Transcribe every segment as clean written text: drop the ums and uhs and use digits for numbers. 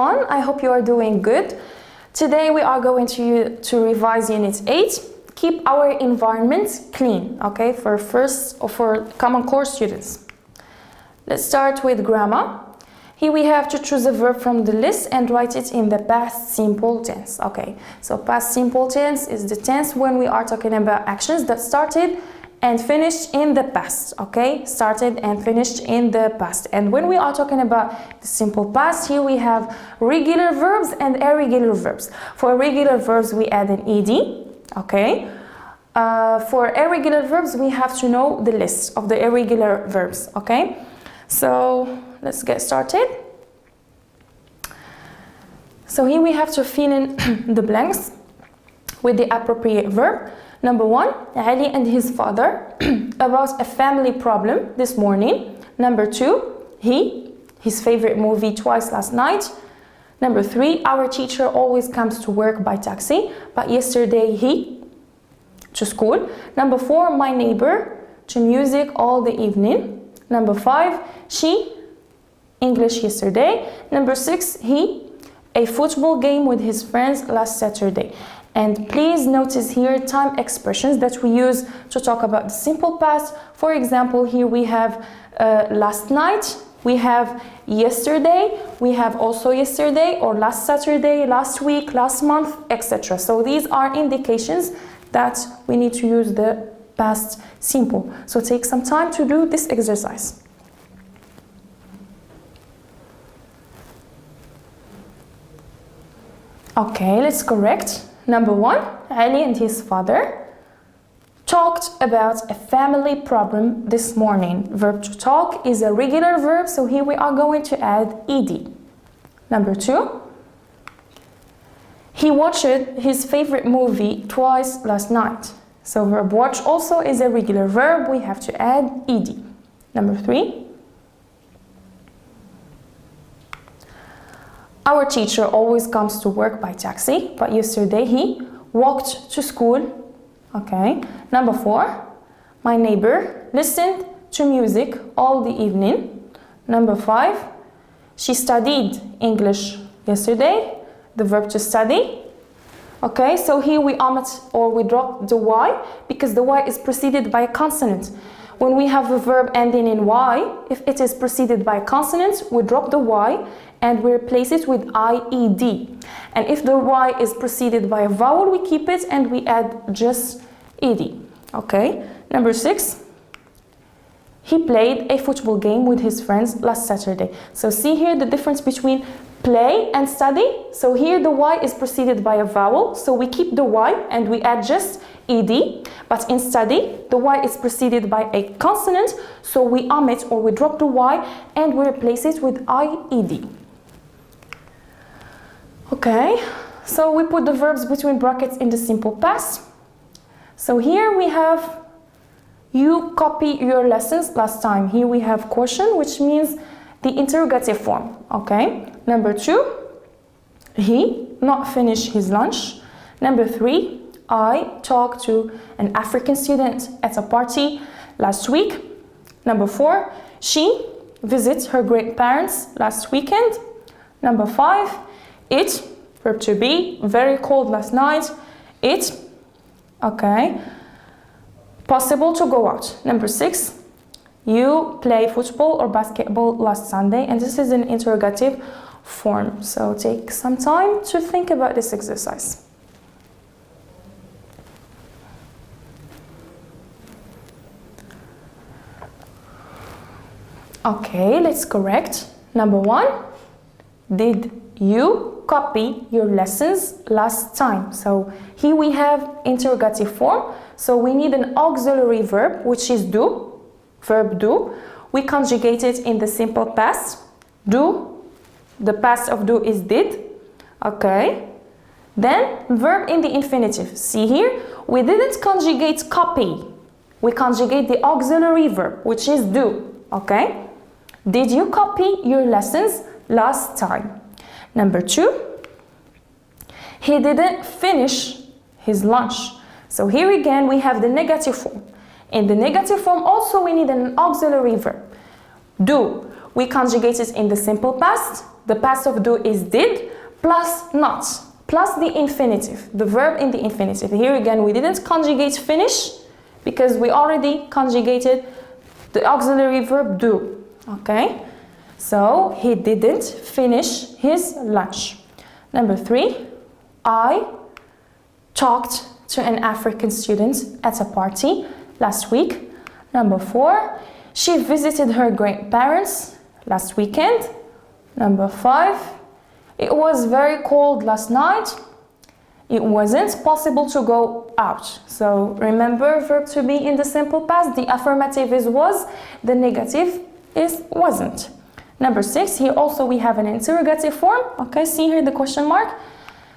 everyone, I hope you are doing good. Today we are going to revise Unit 8. Keep our environment clean, okay, for common core students. Let's start with grammar. Here we have to choose a verb from the list and write it in the past simple tense, okay. So past simple tense is the tense when we are talking about actions that started and finished in the past, okay? Started and finished in the past. And when we are talking about the simple past, here we have regular verbs and irregular verbs. For regular verbs, we add an ed, okay? For irregular verbs, we have to know the list of the irregular verbs, okay? So let's get started. So here we have to fill in the blanks with the appropriate verb. Number 1, Ali and his father about a family problem this morning. Number 2, his favorite movie twice last night. Number 3, our teacher always comes to work by taxi, but yesterday he to school. Number 4, my neighbor to music all the evening. Number 5, she English yesterday. Number 6, he a football game with his friends last Saturday. And please notice here time expressions that we use to talk about the simple past. For example, here we have last night, we have yesterday, we have also yesterday or last Saturday, last week, last month, etc. So these are indications that we need to use the past simple. So take some time to do this exercise. Okay, let's correct. Number 1, Ali and his father talked about a family problem this morning. Verb to talk is a regular verb, so here we are going to add ed. Number 2, he watched his favorite movie twice last night. So verb watch also is a regular verb, we have to add ed. Number 3, our teacher always comes to work by taxi, but yesterday he walked to school, okay. Number 4, my neighbor listened to music all the evening. Number 5, she studied English yesterday, the verb to study. Okay, so here we omit or we drop the y because the y is preceded by a consonant. When we have a verb ending in y, if it is preceded by a consonant, we drop the y and we replace it with ied. And if the y is preceded by a vowel, we keep it and we add just ed. Okay, number 6, he played a football game with his friends last Saturday. So see here the difference between play and study. So here the y is preceded by a vowel, so we keep the y and we add just ed. But in study, the y is preceded by a consonant, so we omit or we drop the y and we replace it with ied. Okay, so we put the verbs between brackets in the simple past. So here we have you copy your lessons last time. Here we have question, which means the interrogative form, okay. Number 2, he not finished his lunch. Number 3, I talked to an African student at a party last week. Number 4, she visits her grandparents last weekend. Number 5, it, verb to be, very cold last night. It, okay, possible to go out. Number 6, you play football or basketball last Sunday, and this is an interrogative form. So take some time to think about this exercise. Okay, let's correct. Number 1, did you copy your lessons last time? So here we have interrogative form, so we need an auxiliary verb, which is do, verb do. We conjugate it in the simple past. Do, the past of do is did, okay. Then verb in the infinitive. See here, we didn't conjugate copy, we conjugate the auxiliary verb, which is do, okay. Did you copy your lessons last time? Number 2, he didn't finish his lunch. So here again we have the negative form. In the negative form also we need an auxiliary verb. Do, we conjugate it in the simple past. the past of do is did, plus not, plus the infinitive, the verb in the infinitive. Here again, we didn't conjugate finish because we already conjugated the auxiliary verb do, okay? So he didn't finish his lunch. Number 3, I talked to an African student at a party last week. Number 4, she visited her grandparents last weekend. Number 5, it was very cold last night. It wasn't possible to go out. So remember, verb to be in the simple past, the affirmative is was, the negative is wasn't. Number 6, here also we have an interrogative form. Okay, see here the question mark.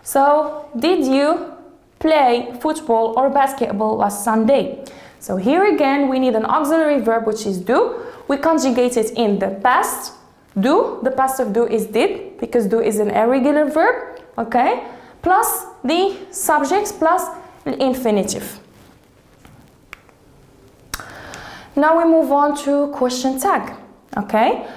So, did you play football or basketball last Sunday? So here again, we need an auxiliary verb, which is do. We conjugate it in the past. Do, the past of do is did, because do is an irregular verb, okay? Plus the subjects, plus the infinitive. Now we move on to question tag, okay?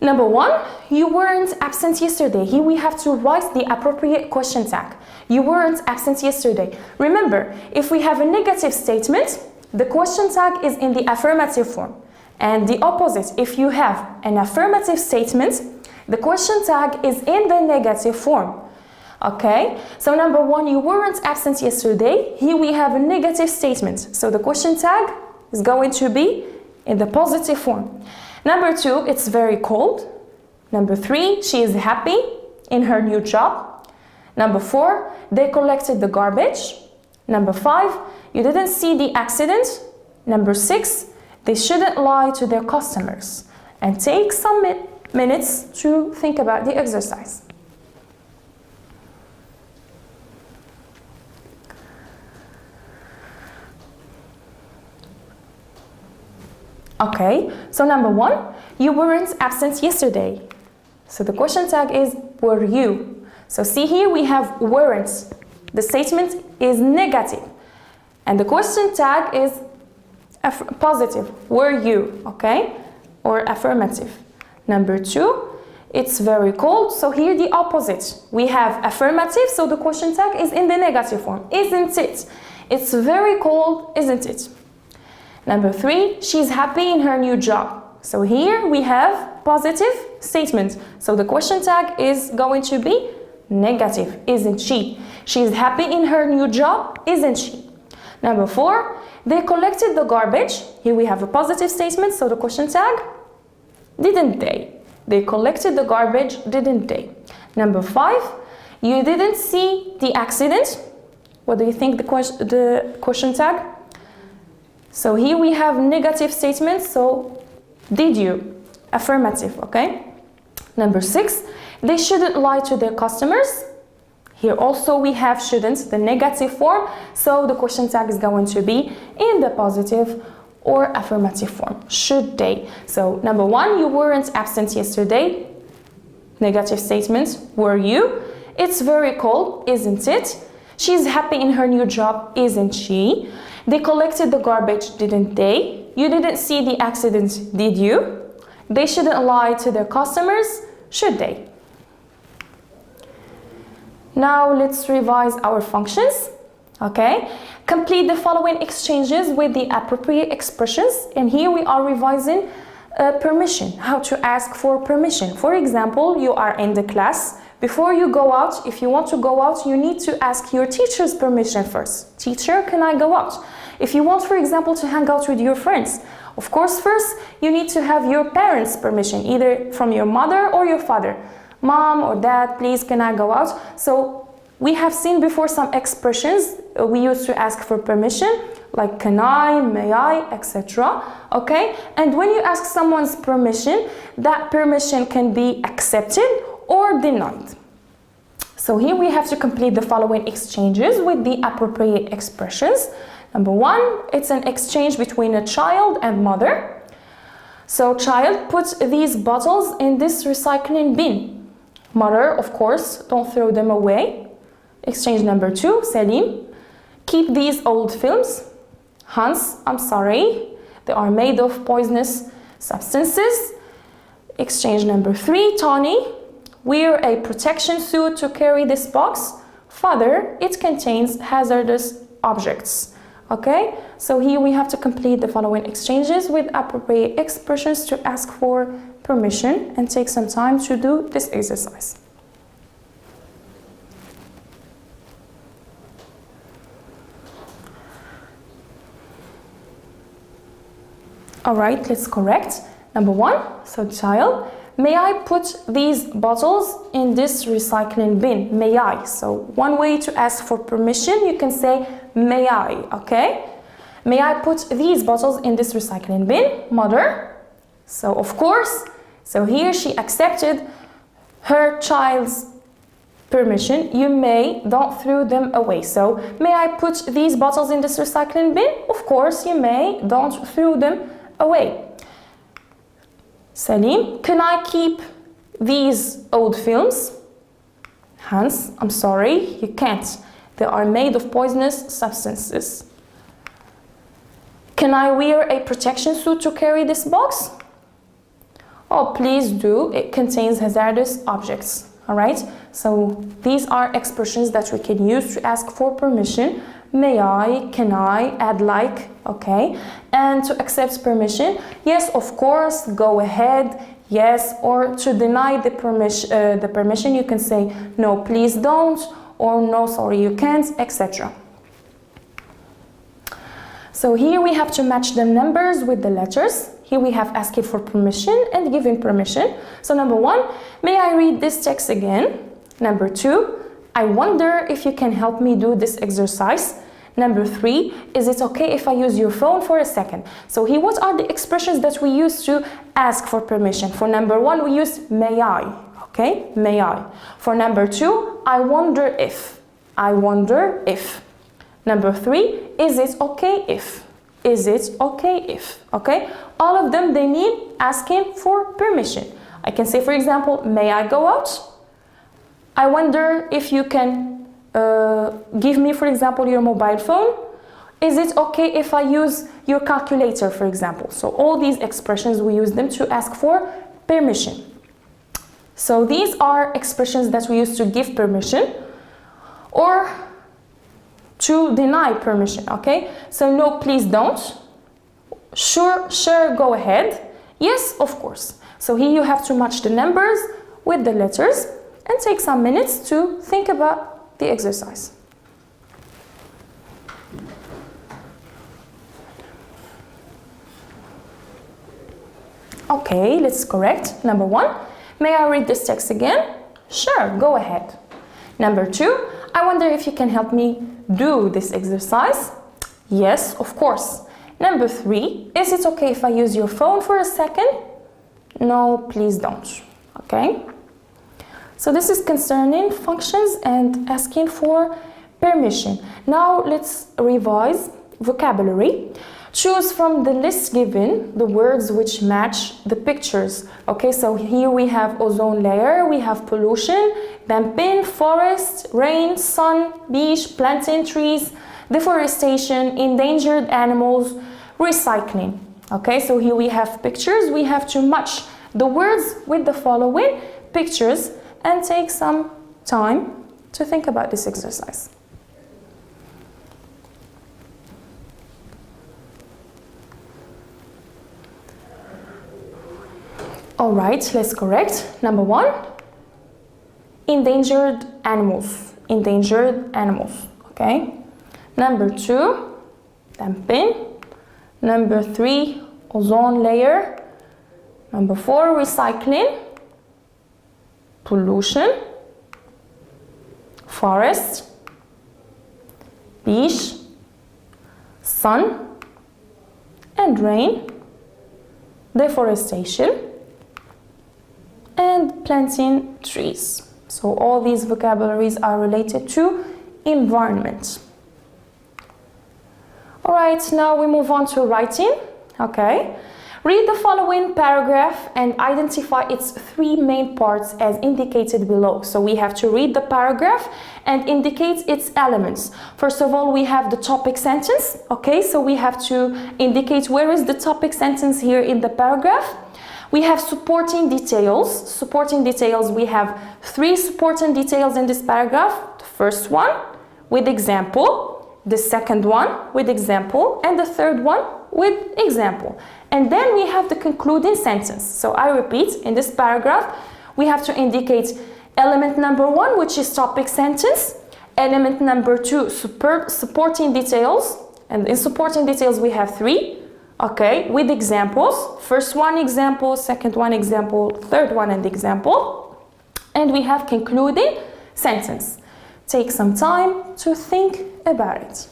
Number 1, you weren't absent yesterday. Here we have to write the appropriate question tag. You weren't absent yesterday. Remember, if we have a negative statement, the question tag is in the affirmative form. And the opposite, if you have an affirmative statement, the question tag is in the negative form. Okay, so number 1, you weren't absent yesterday. Here we have a negative statement. So the question tag is going to be in the positive form. Number 2, it's very cold. Number 3, she is happy in her new job. Number 4, they collected the garbage. Number 5, you didn't see the accident. Number 6, they shouldn't lie to their customers. And take some minutes to think about the exercise. Okay, so number 1, you weren't absent yesterday. So the question tag is were you. So see here we have weren't. The statement is negative. And the question tag is positive. Were you, okay? Or affirmative. Number 2, it's very cold. So here the opposite. We have affirmative, so the question tag is in the negative form. Isn't it? It's very cold, isn't it? Number 3, she's happy in her new job. So here we have positive statement. So the question tag is going to be negative, isn't she? She's happy in her new job, isn't she? Number 4, they collected the garbage. Here we have a positive statement, so the question tag, didn't they? They collected the garbage, didn't they? Number 5, you didn't see the accident. What do you think the question tag? So here we have negative statements, so did you? Affirmative, okay? Number 6, they shouldn't lie to their customers. Here also we have shouldn't, the negative form, so the question tag is going to be in the positive or affirmative form. Should they? So number 1, you weren't absent yesterday. Negative statement, were you? It's very cold, isn't it? She's happy in her new job, isn't she? They collected the garbage, didn't they? You didn't see the accident, did you? They shouldn't lie to their customers, should they? Now let's revise our functions, okay? Complete the following exchanges with the appropriate expressions, and here we are revising permission, how to ask for permission. For example, you are in the class. Before you go out, if you want to go out, you need to ask your teacher's permission first. Teacher, can I go out? If you want, for example, to hang out with your friends, of course, first you need to have your parents' permission, either from your mother or your father. Mom or dad, please, can I go out? So we have seen before some expressions we used to ask for permission, like can I, may I, etc. Okay? And when you ask someone's permission, that permission can be accepted or denied. So here we have to complete the following exchanges with the appropriate expressions. Number 1, it's an exchange between a child and mother. So child, put these bottles in this recycling bin. Mother, of course, don't throw them away. Exchange number 2, Selim, keep these old films. Hans, I'm sorry, they are made of poisonous substances. Exchange number 3, Tony, wear a protection suit to carry this box. Father, it contains hazardous objects. Okay, so here we have to complete the following exchanges with appropriate expressions to ask for permission and take some time to do this exercise. All right, let's correct. Number 1, so child, may I put these bottles in this recycling bin? May I? So one way to ask for permission, you can say may I, okay? May I put these bottles in this recycling bin? Mother. So of course, so here she accepted her child's permission. You may, don't throw them away. So may I put these bottles in this recycling bin? Of course you may, don't throw them away. Salim, can I keep these old films? Hans, I'm sorry, you can't. They are made of poisonous substances. Can I wear a protection suit to carry this box? Oh, please do. It contains hazardous objects. All right? So these are expressions that we can use to ask for permission. May I, can I, add like, okay? And to accept permission, yes, of course, go ahead, yes, or to deny the permission, you can say no, please don't, or no, sorry, you can't, etc. So here we have to match the numbers with the letters. Here we have asking for permission and giving permission. So number 1, may I read this text again? Number 2, I wonder if you can help me do this exercise. Number 3, is it okay if I use your phone for a second? So here, what are the expressions that we use to ask for permission? For number 1, we use may I, okay? May I. For number 2, I wonder if. I wonder if. Number 3, is it okay if? Is it okay if? Okay? All of them, they mean asking for permission. I can say, for example, may I go out? I wonder if you can give me, for example, your mobile phone. Is it okay if I use your calculator, for example? So all these expressions, we use them to ask for permission. So these are expressions that we use to give permission or to deny permission, okay? So no, please don't. Sure, go ahead. Yes, of course. So here you have to match the numbers with the letters and take some minutes to think about the exercise. Okay, let's correct. Number 1, may I read this text again? Sure, go ahead. Number 2, I wonder if you can help me do this exercise? Yes, of course. Number 3, is it okay if I use your phone for a second? No, please don't. Okay? So this is concerning functions and asking for permission. Now let's revise vocabulary. Choose from the list given the words which match the pictures. Okay, so here we have ozone layer, we have pollution, dampen, forest, rain, sun, beach, planting trees, deforestation, endangered animals, recycling. Okay, so here we have pictures. We have to match the words with the following pictures and take some time to think about this exercise. All right, let's correct. Number 1, endangered animals. Endangered animals, okay? Number 2, dampen. Number 3, ozone layer. Number 4, recycling. Pollution, forest, beach, sun, and rain, deforestation, and planting trees. So all these vocabularies are related to environment. All right, now we move on to writing. Okay. Read the following paragraph and identify its 3 main parts as indicated below. So we have to read the paragraph and indicate its elements. First of all, we have the topic sentence. Okay, so we have to indicate where is the topic sentence here in the paragraph. We have supporting details. Supporting details, we have 3 supporting details in this paragraph. The first one with example, the second one with example, and the third one with example. And then we have the concluding sentence. So I repeat, in this paragraph, we have to indicate element number 1, which is topic sentence, element number 2, supporting details, and in supporting details we have 3, okay, with examples. First one example, second one example, third one and example, and we have concluding sentence. Take some time to think about it.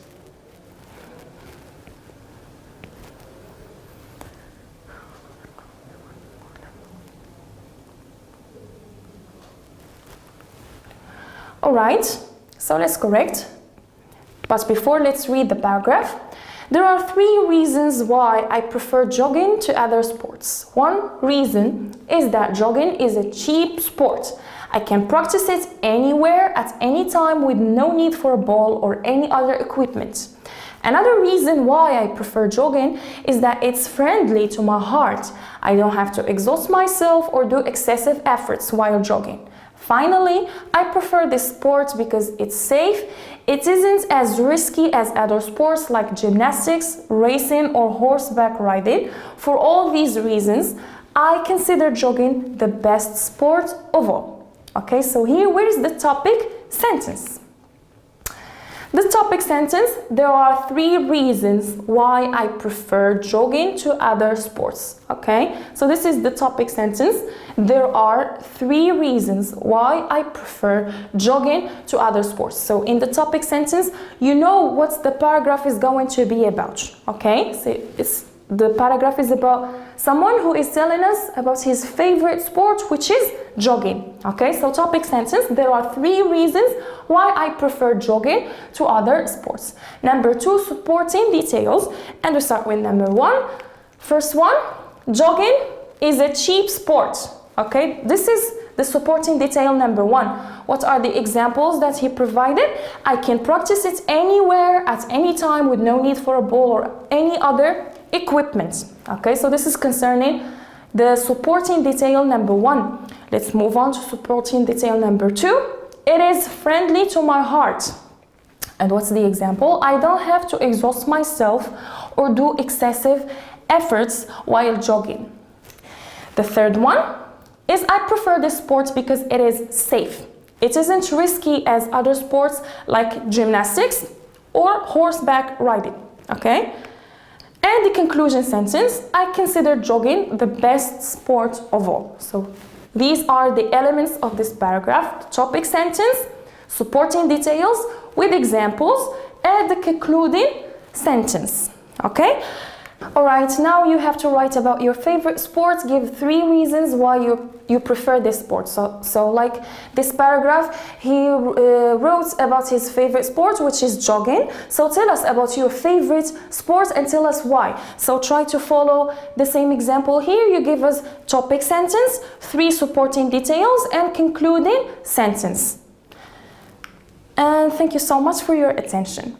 Alright, so let's correct. But before, let's read the paragraph. There are 3 reasons why I prefer jogging to other sports. One reason is that jogging is a cheap sport. I can practice it anywhere at any time with no need for a ball or any other equipment. Another reason why I prefer jogging is that it's friendly to my heart. I don't have to exhaust myself or do excessive efforts while jogging. Finally, I prefer this sport because it's safe. It isn't as risky as other sports like gymnastics, racing, or horseback riding. For all these reasons, I consider jogging the best sport of all. Okay, so here, where is the topic sentence? The topic sentence, there are 3 reasons why I prefer jogging to other sports. Okay, so this is the topic sentence. There are 3 reasons why I prefer jogging to other sports. So in the topic sentence, you know what the paragraph is going to be about. Okay, so the paragraph is about someone who is telling us about his favorite sport, which is jogging. Okay, so topic sentence, there are 3 reasons why I prefer jogging to other sports. Number 2, supporting details. And we start with number 1. First one, jogging is a cheap sport. Okay, this is the supporting detail number 1. What are the examples that he provided? I can practice it anywhere at any time with no need for a ball or any other equipment. Okay, so this is concerning the supporting detail number 1. Let's move on to supporting detail number 2. It is friendly to my heart. And what's the example? I don't have to exhaust myself or do excessive efforts while jogging. The third one is I prefer this sport because it is safe. It isn't risky as other sports like gymnastics or horseback riding. Okay? And the conclusion sentence, I consider jogging the best sport of all. So these are the elements of this paragraph: the topic sentence, supporting details with examples, and the concluding sentence. Okay? Alright, now you have to write about your favorite sport. Give 3 reasons why you prefer this sport. So like this paragraph, he wrote about his favorite sport, which is jogging. So tell us about your favorite sport and tell us why. So try to follow the same example here. You give us topic sentence, 3 supporting details, and concluding sentence. And thank you so much for your attention.